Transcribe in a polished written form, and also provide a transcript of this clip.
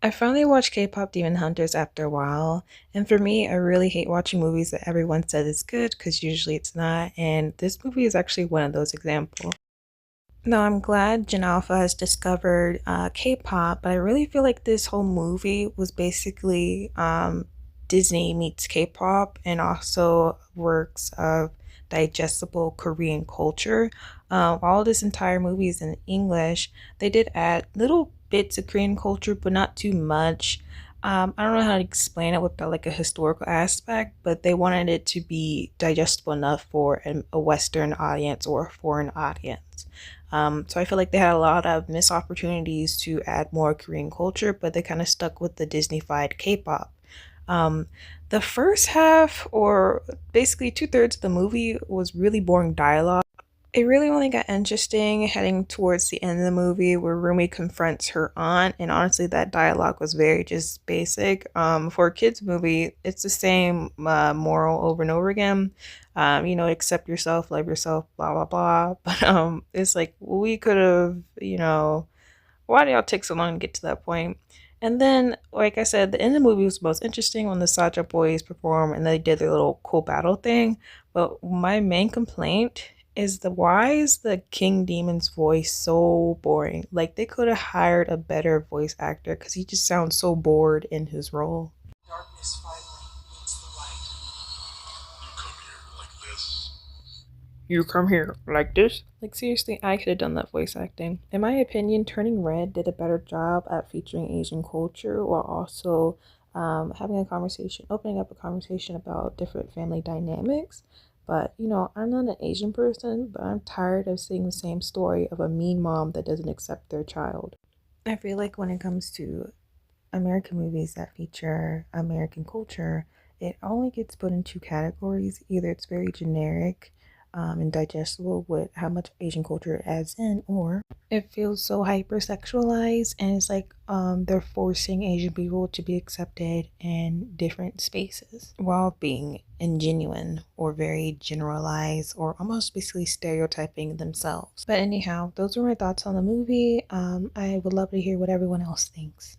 I finally watched K-pop Demon Hunters after a while, and for me, I really hate watching movies that everyone says is good because usually it's not, and this movie is actually one of those examples. Now, I'm glad Gen Alpha has discovered K-pop, but I really feel like this whole movie was basically Disney meets K-pop and also works of digestible Korean culture. All this entire movie is in English. They did add little bits of Korean culture, but not too much. I don't know how to explain it without like a historical aspect, but they wanted it to be digestible enough for a Western audience or a foreign audience. So I feel like they had a lot of missed opportunities to add more Korean culture, but they kind of stuck with the Disney-fied K-pop. Um, the first half, or basically two-thirds of the movie, was really boring dialogue. It really only got interesting heading towards the end of the movie where Rumi confronts her aunt, and honestly, that dialogue was very just basic. For a kids' movie, it's the same moral over and over again. Accept yourself, love yourself, blah blah blah. But it's like we could have, why do y'all take so long to get to that point? And then, like I said, the end of the movie was most interesting when the Saja boys performed and they did their little cool battle thing. But my main complaint is the why is the King Demon's voice so boring? Like they could have hired a better voice actor because he just sounds so bored in his role. Darkness finally meets the light. You come here like this. You come here like this? Like, seriously, I could have done that voice acting. In my opinion, Turning Red did a better job at featuring Asian culture while also having a conversation, opening up a conversation about different family dynamics. But, I'm not an Asian person, but I'm tired of seeing the same story of a mean mom that doesn't accept their child. I feel like when it comes to American movies that feature American culture, it only gets put in two categories. Either it's very generic and digestible with how much Asian culture it adds in, or it feels so hypersexualized and it's like they're forcing Asian people to be accepted in different spaces while being ingenuine or very generalized or almost basically stereotyping themselves. But anyhow, those were my thoughts on the movie. I would love to hear what everyone else thinks.